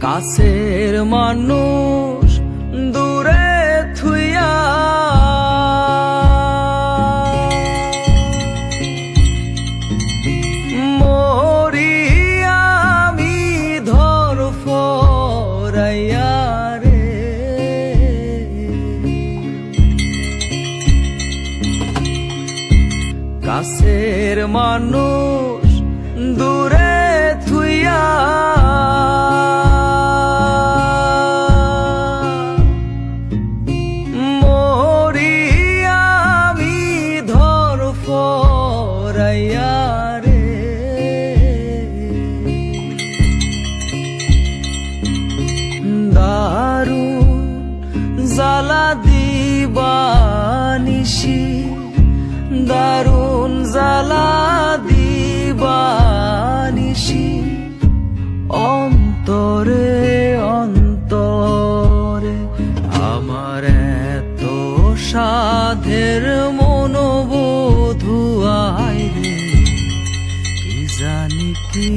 কাছের মানুষ দূরে থুইয়া মরি আমি ধর ফরাইয়া রে। কাছের মানুষ দূরে থুইয়া মরি আমি ধর ফরাইয়া রে। দারুণ জ্বালা দিবানিশি, দারুণ জ্বালা দিবানিশি, অন্তরে অন্তরে আমার এত সাধের মনোবোধ আইরে, কি জানি কি